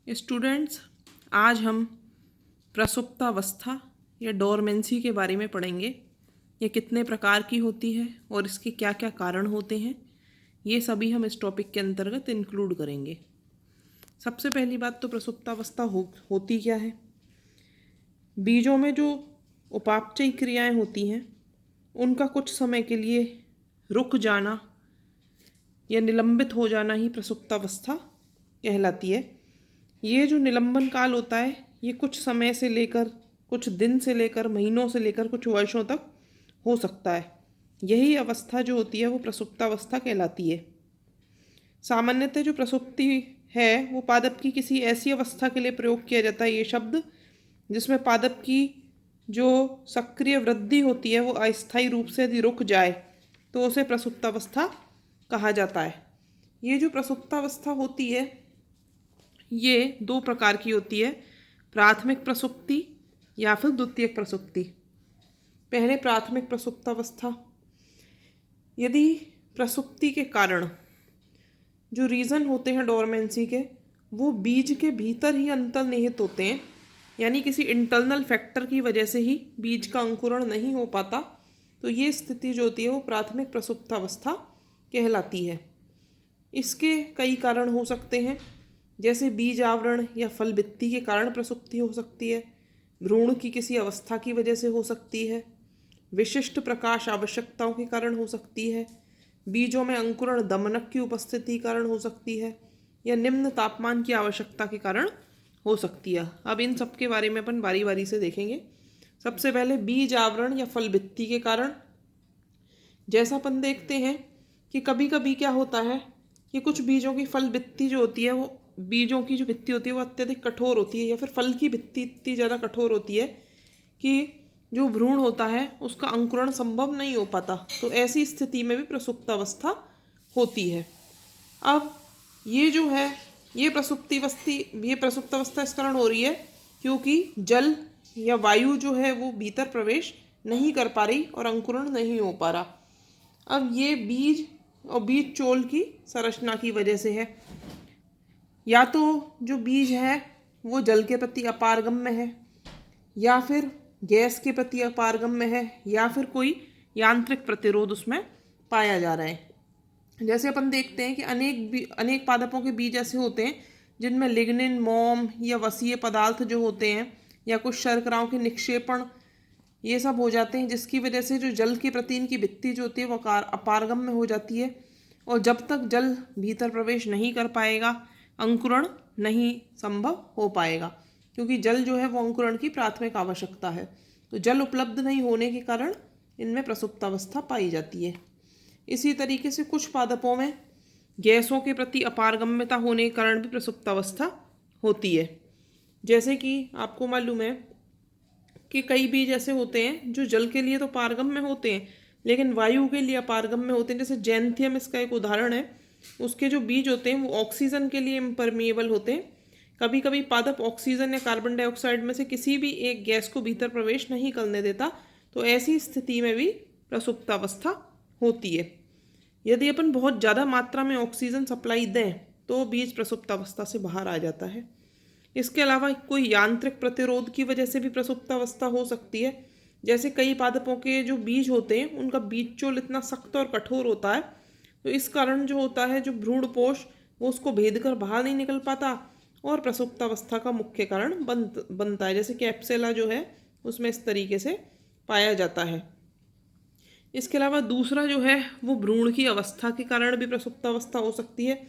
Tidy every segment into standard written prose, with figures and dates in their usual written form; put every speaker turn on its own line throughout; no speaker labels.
Students, आज हम प्रसुप्तावस्था या डोरमेंसी के बारे में पढ़ेंगे। ये कितने प्रकार की होती है और इसके क्या क्या कारण होते हैं, ये सभी हम इस टॉपिक के अंतर्गत इंक्लूड करेंगे। सबसे पहली बात तो प्रसुप्तावस्था होती क्या है। बीजों में जो उपापचयी क्रियाएं होती हैं उनका कुछ समय के लिए रुक जाना या निलंबित हो जाना ही प्रसुप्तावस्था कहलाती है। ये जो निलंबन काल होता है ये कुछ समय से लेकर, कुछ दिन से लेकर, महीनों से लेकर कुछ वर्षों तक हो सकता है। यही अवस्था जो होती है वो प्रसुप्तावस्था कहलाती है। सामान्यतः जो प्रसुप्ति है वो पादप की किसी ऐसी अवस्था के लिए प्रयोग किया जाता है ये शब्द जिसमें पादप की जो सक्रिय वृद्धि होती है वो अस्थायी रूप से यदि रुक जाए तो उसे प्रसुप्तावस्था कहा जाता है। ये जो प्रसुप्तावस्था होती है ये दो प्रकार की होती है, प्राथमिक प्रसुप्ति या फिर द्वितीयक प्रसुप्ति। पहले प्राथमिक प्रसुप्तावस्था। यदि प्रसुप्ति के कारण जो रीज़न होते हैं डोरमेंसी के वो बीज के भीतर ही अंतर्निहित होते हैं, यानी किसी इंटरनल फैक्टर की वजह से ही बीज का अंकुरण नहीं हो पाता, तो ये स्थिति जो होती है वो प्राथमिक प्रसुप्तावस्था कहलाती है। इसके कई कारण हो सकते हैं, जैसे बीज आवरण या फल भित्ति के कारण प्रसुप्ति हो सकती है, भ्रूण की किसी अवस्था की वजह से हो सकती है, विशिष्ट प्रकाश आवश्यकताओं के कारण हो सकती है, बीजों में अंकुरण दमनक की उपस्थिति कारण हो सकती है, या निम्न तापमान की आवश्यकता के कारण हो सकती है। अब इन सब के बारे में अपन बारी बारी से देखेंगे। सबसे पहले बीज आवरण या फल भित्ति के कारण। जैसा अपन देखते हैं कि कभी कभी क्या होता है कि कुछ बीजों की फल भित्ति जो होती है वो बीजों की जो भित्ति होती है वो अत्यधिक कठोर होती है, या फिर फल की भित्ति इतनी ज़्यादा कठोर होती है कि जो भ्रूण होता है उसका अंकुरण संभव नहीं हो पाता, तो ऐसी स्थिति में भी प्रसुप्तावस्था होती है। अब ये जो है ये प्रसुप्तावस्था इस कारण हो रही है क्योंकि जल या वायु जो है वो भीतर प्रवेश नहीं कर पा रही और अंकुरण नहीं हो पा रहा। अब ये बीज और बीज चोल की संरचना की वजह से है। या तो जो बीज है वो जल के प्रति अपारगम्य है, या फिर गैस के प्रति अपारगम्य है, या फिर कोई यांत्रिक प्रतिरोध उसमें पाया जा रहा है। जैसे अपन देखते हैं कि अनेक पादपों के बीज ऐसे होते हैं जिनमें लिग्निन, मोम या वसीय पदार्थ जो होते हैं या कुछ शर्कराओं के निक्षेपण ये सब हो जाते हैं, जिसकी वजह से जो जल के प्रति इनकी भित्ति जो होती है वो अपारगम्य हो जाती है, और जब तक जल भीतर प्रवेश नहीं कर पाएगा अंकुरण नहीं संभव हो पाएगा, क्योंकि जल जो है वो अंकुरण की प्राथमिक आवश्यकता है। तो जल उपलब्ध नहीं होने के कारण इनमें प्रसुप्तावस्था पाई जाती है। इसी तरीके से कुछ पादपों में गैसों के प्रति अपारगम्यता होने के कारण भी प्रसुप्तावस्था होती है। जैसे कि आपको मालूम है कि कई बीज ऐसे होते हैं जो जल के लिए तो पारगम्य होते हैं लेकिन वायु के लिए अपारगम्य होते हैं। जैसे जैंथियम इसका एक उदाहरण है। उसके जो बीज होते हैं वो ऑक्सीजन के लिए इम्परमिएबल होते हैं। कभी कभी पादप ऑक्सीजन या कार्बन डाइऑक्साइड में से किसी भी एक गैस को भीतर प्रवेश नहीं करने देता, तो ऐसी स्थिति में भी प्रसुप्तावस्था होती है। यदि अपन बहुत ज़्यादा मात्रा में ऑक्सीजन सप्लाई दें तो बीज प्रसुप्तावस्था से बाहर आ जाता है। इसके अलावा कोई यांत्रिक प्रतिरोध की वजह से भी प्रसुप्तावस्था हो सकती है। जैसे कई पादपों के जो बीज होते हैं उनका बीज चोल इतना सख्त और कठोर होता है, तो इस कारण जो होता है जो भ्रूणपोष वो उसको भेद कर बाहर नहीं निकल पाता और प्रसुप्तावस्था का मुख्य कारण बनता है। जैसे कैप्सेला जो है उसमें इस तरीके से पाया जाता है। इसके अलावा दूसरा जो है वो भ्रूण की अवस्था के कारण भी प्रसुप्तावस्था हो सकती है।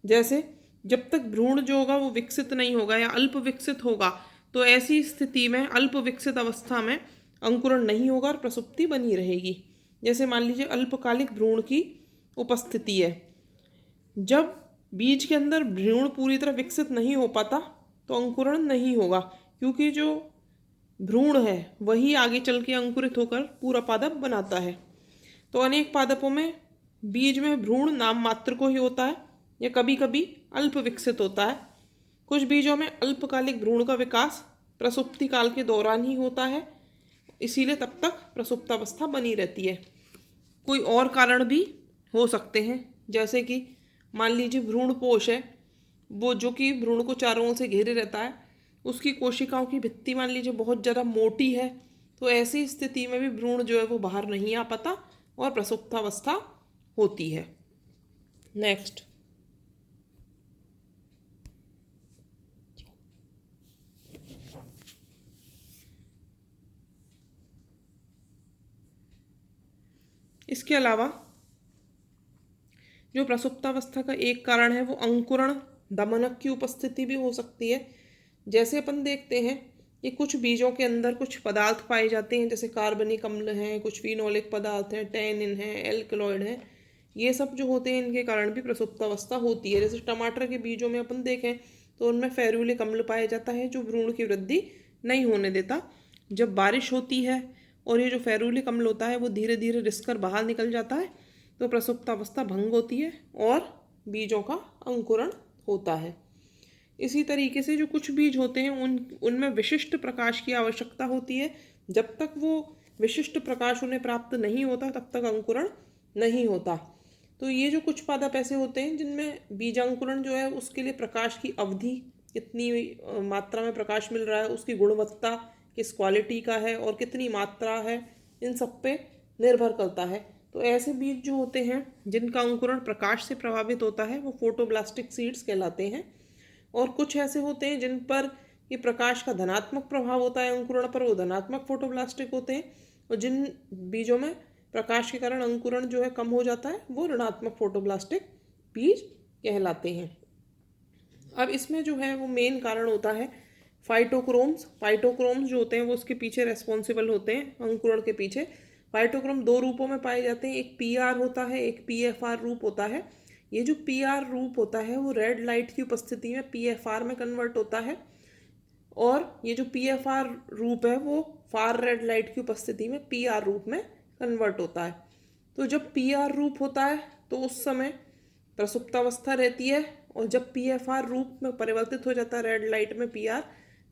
जैसे जब तक भ्रूण जो होगा वो विकसित नहीं होगा या अल्प विकसित होगा, तो ऐसी स्थिति में अल्प विकसित अवस्था में अंकुरण नहीं होगा और प्रसुप्ति बनी रहेगी। जैसे मान लीजिए अल्पकालिक भ्रूण की उपस्थिति है, जब बीज के अंदर भ्रूण पूरी तरह विकसित नहीं हो पाता तो अंकुरण नहीं होगा, क्योंकि जो भ्रूण है वही आगे चल के अंकुरित होकर पूरा पादप बनाता है। तो अनेक पादपों में बीज में भ्रूण नाम मात्र को ही होता है या कभी कभी अल्प विकसित होता है। कुछ बीजों में अल्पकालिक भ्रूण का विकास प्रसुप्ति काल के दौरान ही होता है, इसीलिए तब तक प्रसुप्तावस्था बनी रहती है। कोई और कारण भी हो सकते हैं, जैसे कि मान लीजिए भ्रूणपोष है वो जो कि भ्रूण को चारों ओर से घेरे रहता है, उसकी कोशिकाओं की भित्ति मान लीजिए बहुत ज़्यादा मोटी है, तो ऐसी स्थिति में भी भ्रूण जो है वो बाहर नहीं आ पाता और प्रसुप्तावस्था होती है। नेक्स्ट, इसके अलावा जो प्रसुप्तावस्था का एक कारण है वो अंकुरण दमनक की उपस्थिति भी हो सकती है। जैसे अपन देखते हैं कि कुछ बीजों के अंदर कुछ पदार्थ पाए जाते हैं, जैसे कार्बनिक अम्ल हैं, कुछ फिनोलिक पदार्थ हैं, टैनिन है, एल्कलॉइड है, ये सब जो होते हैं इनके कारण भी प्रसुप्तावस्था होती है। जैसे टमाटर के बीजों में अपन देखें तो उनमें फेरुलिक अम्ल पाया जाता है जो भ्रूण की वृद्धि नहीं होने देता। जब बारिश होती है और ये जो फेरुलिक अम्ल होता है वो धीरे धीरे रिसकर बाहर निकल जाता है, तो प्रसुप्तावस्था भंग होती है और बीजों का अंकुरण होता है। इसी तरीके से जो कुछ बीज होते हैं उनमें विशिष्ट प्रकाश की आवश्यकता होती है। जब तक वो विशिष्ट प्रकाश उन्हें प्राप्त नहीं होता तब तक अंकुरण नहीं होता। तो ये जो कुछ पादप ऐसे होते हैं जिनमें बीजांकुरण जो है उसके लिए प्रकाश की अवधि, कितनी मात्रा में प्रकाश मिल रहा है, उसकी गुणवत्ता किस क्वालिटी का है और कितनी मात्रा है, इन सब पे निर्भर करता है। तो ऐसे बीज जो होते हैं जिनका अंकुरण प्रकाश से प्रभावित होता है वो फोटोब्लास्टिक सीड्स कहलाते हैं। और कुछ ऐसे होते हैं जिन पर ये प्रकाश का धनात्मक प्रभाव होता है अंकुरण पर, वो धनात्मक फोटोब्लास्टिक होते हैं। और जिन बीजों में प्रकाश के कारण अंकुरण जो है कम हो जाता है वो ऋणात्मक फोटोब्लास्टिक बीज कहलाते हैं। अब इसमें जो है वो मेन कारण होता है फाइटोक्रोम्स। फाइटोक्रोम्स जो होते हैं वो उसके पीछे रेस्पॉन्सिबल होते हैं, अंकुरण के पीछे। फाइटोक्रोम दो रूपों में पाए जाते हैं, एक पीआर होता है, एक पीएफआर रूप होता है। ये जो पीआर रूप होता है वो रेड लाइट की उपस्थिति में पीएफआर में कन्वर्ट होता है, और ये जो पीएफआर रूप है वो फार रेड लाइट की उपस्थिति में पीआर रूप में कन्वर्ट होता है। तो जब पीआर रूप होता है तो उस समय प्रसुप्तावस्था रहती है, और जब पीएफआर रूप में परिवर्तित हो जाता है रेड लाइट में पीआर,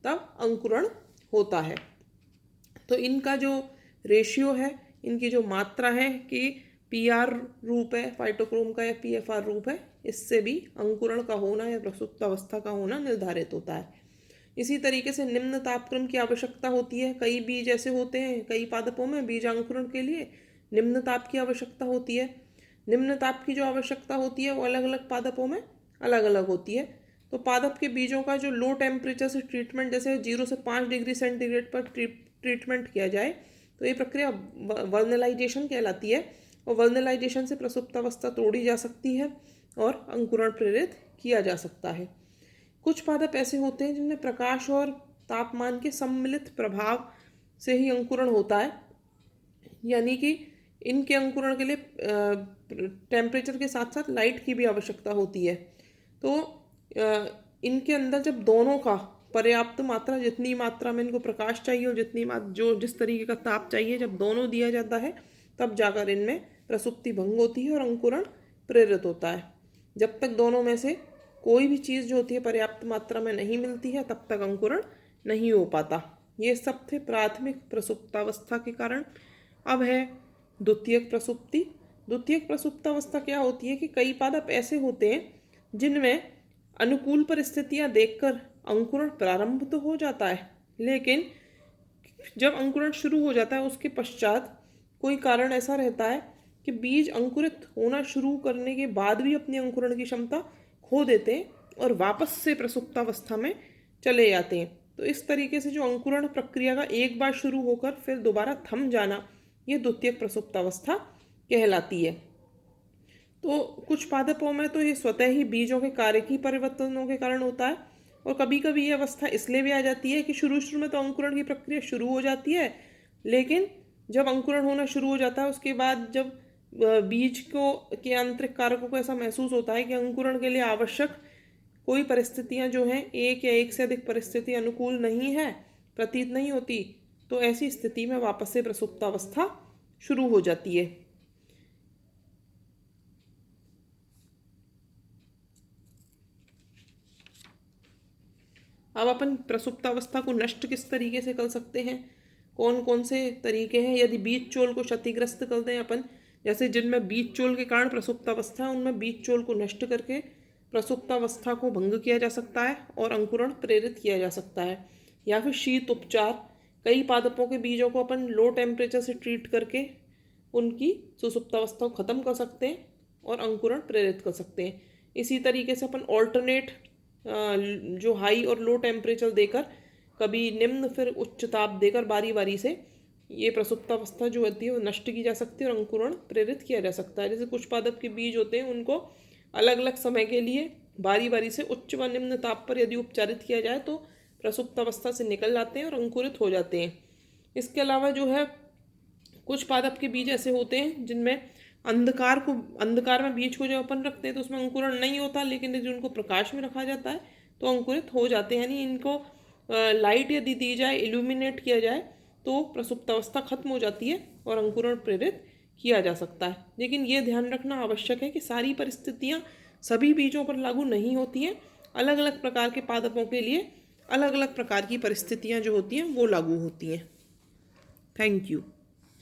तब अंकुरण होता है। तो इनका जो रेशियो है, इनकी जो मात्रा है कि पीआर रूप है फाइटोक्रोम का या पीएफआर रूप है, इससे भी अंकुरण का होना या प्रसुप्तावस्था का होना निर्धारित होता है। इसी तरीके से निम्न तापक्रम की आवश्यकता होती है। कई बीज ऐसे होते हैं, कई पादपों में बीजांकुरण के लिए निम्न ताप की आवश्यकता होती है। निम्न ताप की जो आवश्यकता होती है वो अलग अलग पादपों में अलग अलग होती है। तो पादप के बीजों का जो लो टेम्परेचर से ट्रीटमेंट, जैसे 0 से 5 डिग्री सेंटीग्रेड पर ट्रीटमेंट किया जाए, तो ये प्रक्रिया वर्नलाइजेशन कहलाती है। और वर्नलाइजेशन से प्रसुप्तावस्था तोड़ी जा सकती है और अंकुरण प्रेरित किया जा सकता है। कुछ पादप ऐसे होते हैं जिनमें प्रकाश और तापमान के सम्मिलित प्रभाव से ही अंकुरण होता है, यानी कि इनके अंकुरण के लिए टेम्परेचर के साथ साथ लाइट की भी आवश्यकता होती है। तो इनके अंदर जब दोनों का पर्याप्त मात्रा, जितनी मात्रा में इनको प्रकाश चाहिए और जिस तरीके का ताप चाहिए, जब दोनों दिया जाता है तब जाकर इनमें प्रसुप्ति भंग होती है और अंकुरण प्रेरित होता है। जब तक दोनों में से कोई भी चीज़ जो होती है पर्याप्त मात्रा में नहीं मिलती है तब तक अंकुरण नहीं हो पाता। ये सब थे प्राथमिक प्रसुप्तावस्था के कारण। अब है द्वितीयक प्रसुप्ति। द्वितीयक प्रसुप्तावस्था क्या होती है कि कई पादप ऐसे होते हैं जिनमें अनुकूल परिस्थितियां देखकर अंकुरण प्रारंभ तो हो जाता है, लेकिन जब अंकुरण शुरू हो जाता है उसके पश्चात कोई कारण ऐसा रहता है कि बीज अंकुरित होना शुरू करने के बाद भी अपनी अंकुरण की क्षमता खो देते हैं और वापस से प्रसुप्तावस्था में चले जाते हैं। तो इस तरीके से जो अंकुरण प्रक्रिया का एक बार शुरू होकर फिर दोबारा थम जाना, ये द्वितीयक प्रसुप्तावस्था कहलाती है। तो कुछ पादपों में तो ये स्वतः ही बीजों के कार्य की परिवर्तनों के कारण होता है, और कभी कभी ये अवस्था इसलिए भी आ जाती है कि शुरू में तो अंकुरण की प्रक्रिया शुरू हो जाती है, लेकिन जब अंकुरण होना शुरू हो जाता है उसके बाद जब बीज को के आंतरिक कारकों को ऐसा महसूस होता है कि अंकुरण के लिए आवश्यक कोई परिस्थितियां जो हैं, एक या एक से अधिक परिस्थिति अनुकूल नहीं है, प्रतीत नहीं होती, तो ऐसी स्थिति में वापस से प्रसुप्तावस्था शुरू हो जाती है। अब अपन प्रसुप्तावस्था को नष्ट किस तरीके से कर सकते हैं, कौन कौन से तरीके हैं। यदि बीज चोल को क्षतिग्रस्त कर दें अपन, जैसे जिनमें बीज चोल के कारण प्रसुप्तावस्था है उनमें बीज चोल को नष्ट करके प्रसुप्तावस्था को भंग किया जा सकता है और अंकुरण प्रेरित किया जा सकता है। या फिर शीत उपचार, कई पादपों के बीजों को अपन लो टेम्परेचर से ट्रीट करके उनकी सुसुप्तावस्था को ख़त्म कर सकते हैं और अंकुरण प्रेरित कर सकते हैं। इसी तरीके से अपन ऑल्टरनेट जो हाई और लो टेम्परेचर देकर, कभी निम्न फिर उच्च ताप देकर बारी बारी से ये प्रसुप्तावस्था जो होती है वो नष्ट की जा सकती है और अंकुरण प्रेरित किया जा सकता है। जैसे कुछ पादप के बीज होते हैं, उनको अलग अलग समय के लिए बारी बारी से उच्च व निम्न ताप पर यदि उपचारित किया जाए तो प्रसुप्तावस्था से निकल जाते हैं और अंकुरित हो जाते हैं। इसके अलावा जो है कुछ पादप के बीज ऐसे होते हैं जिनमें अंधकार में बीज को जब अपन रखते हैं तो उसमें अंकुरण नहीं होता, लेकिन यदि उनको प्रकाश में रखा जाता है तो अंकुरित हो जाते हैं। यानी इनको लाइट यदि दी जाए, इल्यूमिनेट किया जाए तो प्रसुप्तावस्था खत्म हो जाती है और अंकुरण प्रेरित किया जा सकता है। लेकिन ये ध्यान रखना आवश्यक है कि सारी परिस्थितियाँ सभी बीजों पर लागू नहीं होती हैं। अलग अलग प्रकार के पादपों के लिए अलग अलग प्रकार की परिस्थितियाँ जो होती हैं वो लागू होती हैं। Thank you.